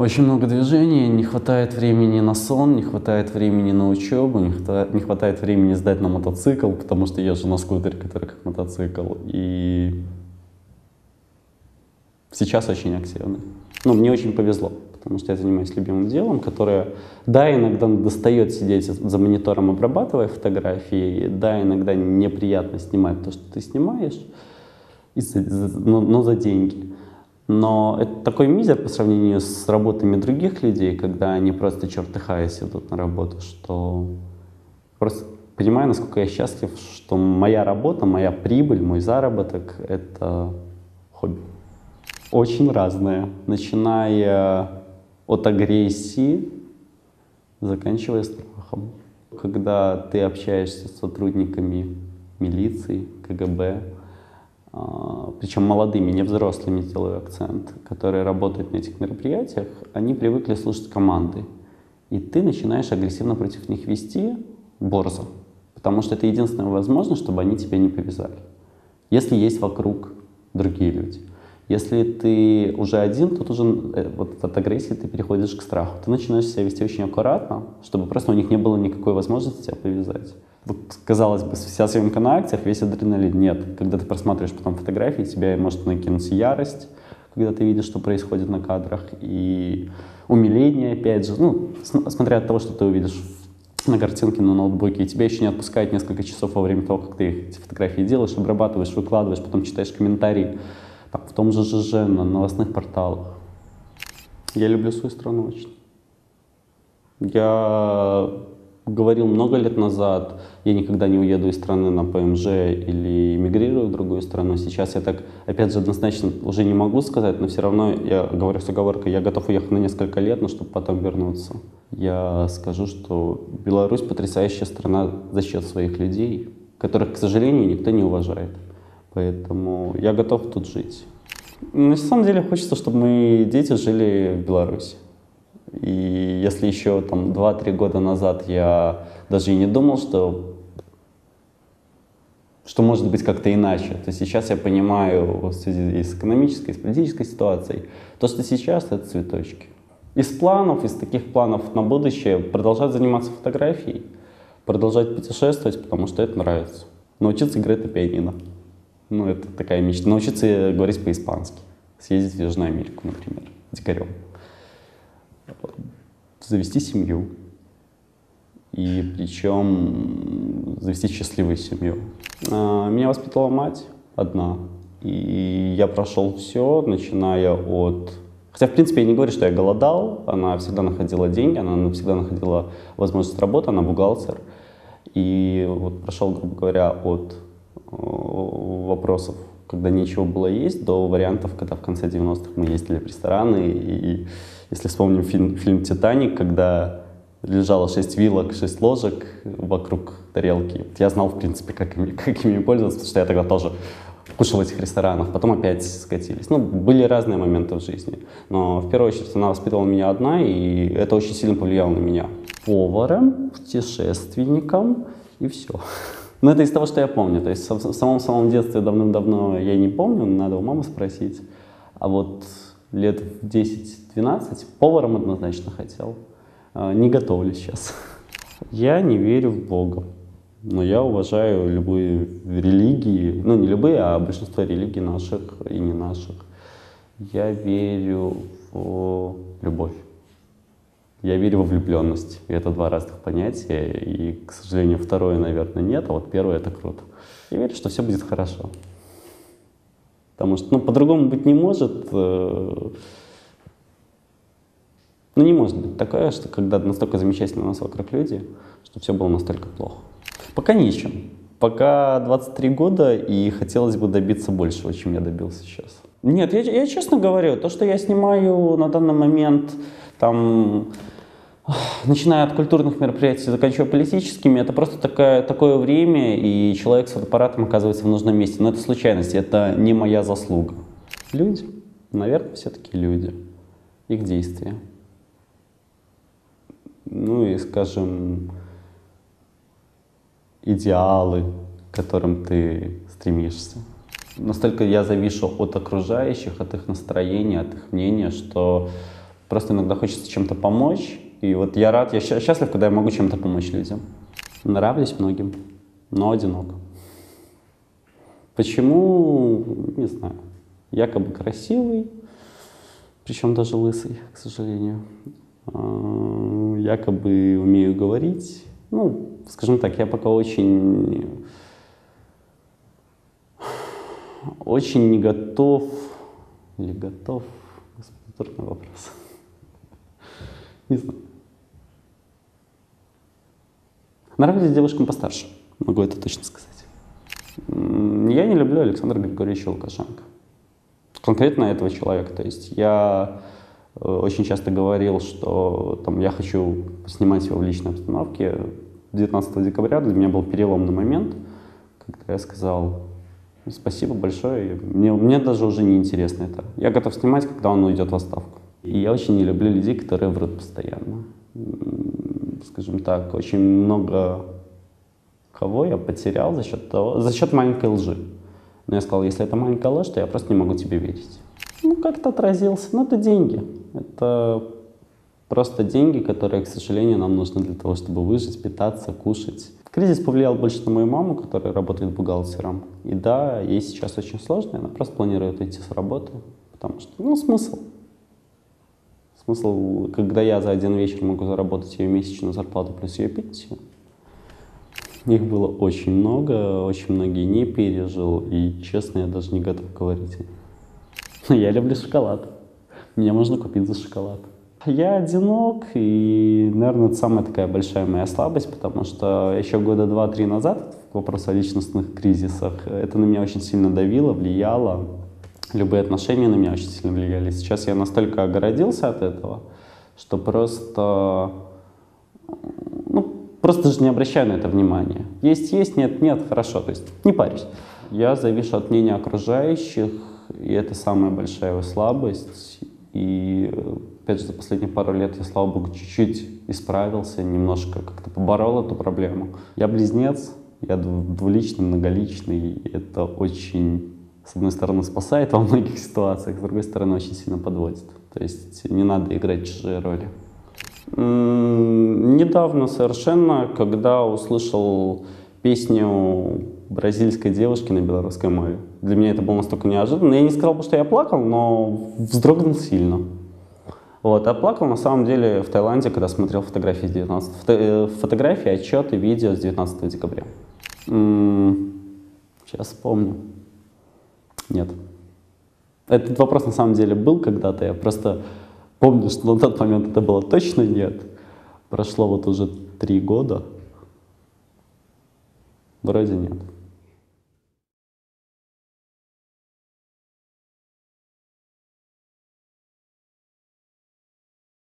Очень много движения, не хватает времени на сон, не хватает времени на учебу, не хватает времени сдать на мотоцикл, потому что езжу на скутере, который как мотоцикл. И сейчас очень активный. Ну, мне очень повезло, потому что я занимаюсь любимым делом, которое, да, иногда достает сидеть за монитором, обрабатывая фотографии, да, иногда неприятно снимать то, что ты снимаешь, но за деньги. Но это такой мизер по сравнению с работами других людей, когда они просто чертыхаясь идут на работу, что просто понимаю, насколько я счастлив, что моя работа, моя прибыль, мой заработок — это хобби. Очень разное, начиная от агрессии, заканчивая страхом. Когда ты общаешься с сотрудниками милиции, КГБ, причем молодыми, не взрослыми, делаю акцент, которые работают на этих мероприятиях, они привыкли слушать команды. И ты начинаешь агрессивно против них вести борзо, потому что это единственная возможность, чтобы они тебя не повязали. Если есть вокруг другие люди. Если ты уже один, тут уже вот от агрессии ты переходишь к страху. Ты начинаешь себя вести очень аккуратно, чтобы просто у них не было никакой возможности тебя повязать. Вот, казалось бы, вся съемка на акциях, весь адреналин. Нет. Когда ты просматриваешь потом фотографии, тебя может накинуться ярость, когда ты видишь, что происходит на кадрах, и умиление, опять же, ну, смотря от того, что ты увидишь на картинке на ноутбуке, и тебя еще не отпускают несколько часов во время того, как ты эти фотографии делаешь, обрабатываешь, выкладываешь, потом читаешь комментарии. Так, в том же ЖЖ, на новостных порталах. Я люблю свою страну очень. Я говорил много лет назад, я никогда не уеду из страны на ПМЖ или эмигрирую в другую страну. Сейчас я так, опять же, однозначно уже не могу сказать, но все равно я говорю с оговоркой, я готов уехать на несколько лет, но чтобы потом вернуться. Я скажу, что Беларусь потрясающая страна за счет своих людей, которых, к сожалению, никто не уважает. Поэтому я готов тут жить. На самом деле хочется, чтобы мои дети жили в Беларуси. И если еще там 2-3 года назад я даже и не думал, что может быть как-то иначе, то сейчас я понимаю в связи и с экономической, и с политической ситуацией, то, что сейчас это цветочки. Из планов, из таких планов на будущее продолжать заниматься фотографией, продолжать путешествовать, потому что это нравится. Научиться играть на пианино. Ну, это такая мечта. Научиться говорить по-испански. Съездить в Южную Америку, например, дикарем. Завести семью. И причем завести счастливую семью. Меня воспитала мать одна. И я прошел все, начиная от... Хотя, в принципе, я не говорю, что я голодал. Она всегда находила деньги, она всегда находила возможность работы, она бухгалтер. И вот прошел, грубо говоря, от вопросов, когда нечего было есть, до вариантов, когда в конце 90-х мы ездили в рестораны. И если вспомним фильм «Титаник», когда лежало 6 вилок, 6 ложек вокруг тарелки, я знал, в принципе, как ими пользоваться, потому что я тогда тоже кушал в этих ресторанах, потом опять скатились. Ну, были разные моменты в жизни. Но в первую очередь она воспитывала меня одна, и это очень сильно повлияло на меня. Поваром, путешественником и все. Но это из того, что я помню. То есть в самом детстве давным-давно я не помню, надо у мамы спросить. А вот лет в 10-12 поваром однозначно хотел. Не готовлю сейчас. Я не верю в Бога. Но я уважаю любые религии, ну не любые, а большинство религий наших и не наших. Я верю в любовь. Я верю во влюбленность. И это два разных понятия. И, к сожалению, второе, наверное, нет, а вот первое — это круто. Я верю, что все будет хорошо. Потому что, по-другому быть не может. Не может быть такое, что когда настолько замечательно у нас вокруг люди, что все было настолько плохо. Пока ничем. Пока 23 года, и хотелось бы добиться большего, чем я добился сейчас. Нет, я честно говорю, то, что я снимаю на данный момент, там, начиная от культурных мероприятий, заканчивая политическими, это просто такое время, и человек с фотоаппаратом оказывается в нужном месте. Но это случайность, это не моя заслуга. Люди, наверное, все-таки люди. Их действия. Ну и, скажем, идеалы, к которым ты стремишься. Настолько я завишу от окружающих, от их настроения, от их мнения, что Просто иногда хочется чем-то помочь. И вот я рад, я счастлив, когда я могу чем-то помочь людям. Нравлюсь многим, но одинок. Почему? Не знаю. Якобы красивый, причем даже лысый, к сожалению. Якобы умею говорить. Ну, скажем так, я пока очень не готов. Или готов? Господи, трудный вопрос. Не знаю. Нравлюсь девушкам постарше, могу это точно сказать. Я не люблю Александра Григорьевича Лукашенко. Конкретно этого человека. То есть я очень часто говорил, что там, я хочу снимать его в личной обстановке. 19 декабря для меня был переломный момент, когда я сказал: спасибо большое, мне даже уже не интересно это. Я готов снимать, когда он уйдет в отставку. И я очень не люблю людей, которые врут постоянно. Скажем так, очень много кого я потерял за счет маленькой лжи. Но я сказал, если это маленькая ложь, то я просто не могу тебе верить. Ну, как-то отразился. Ну, это деньги. Это просто деньги, которые, к сожалению, нам нужны для того, чтобы выжить, питаться, кушать. Кризис повлиял больше на мою маму, которая работает бухгалтером. И да, ей сейчас очень сложно, она просто планирует уйти с работы. Потому что, ну, смысл. Смысл, когда я за один вечер могу заработать ее месячную зарплату плюс ее пенсию. Их было очень много, очень многие не пережил, и, честно, я даже не готов говорить. Но я люблю шоколад. Меня можно купить за шоколад. Я одинок, и, наверное, это самая такая большая моя слабость, потому что еще года 2-3 назад, вопрос о личностных кризисах, это на меня очень сильно давило, влияло. Любые отношения на меня очень сильно влияли. Сейчас я настолько огородился от этого, что просто даже не обращаю на это внимания. Есть, нет, хорошо, то есть не парюсь. Я завишу от мнения окружающих, и это самая большая его слабость. И, опять же, за последние пару лет я, слава богу, чуть-чуть исправился, немножко как-то поборол эту проблему. Я близнец, я двуличный, многоличный, и это очень, с одной стороны, спасает во многих ситуациях, с другой стороны, очень сильно подводит. То есть не надо играть чужие роли. Недавно совершенно, когда услышал песню бразильской девушки на белорусской мове. Для меня это было настолько неожиданно. Я не сказал бы, что я плакал, но вздрогнул сильно. Вот, а плакал на самом деле в Таиланде, когда смотрел фотографии с 19... Фотографии, отчеты, видео с 19 декабря. Сейчас вспомню. Нет. Этот вопрос на самом деле был когда-то, я просто помню, что на тот момент это было точно нет. Прошло вот уже 3 года. Вроде нет.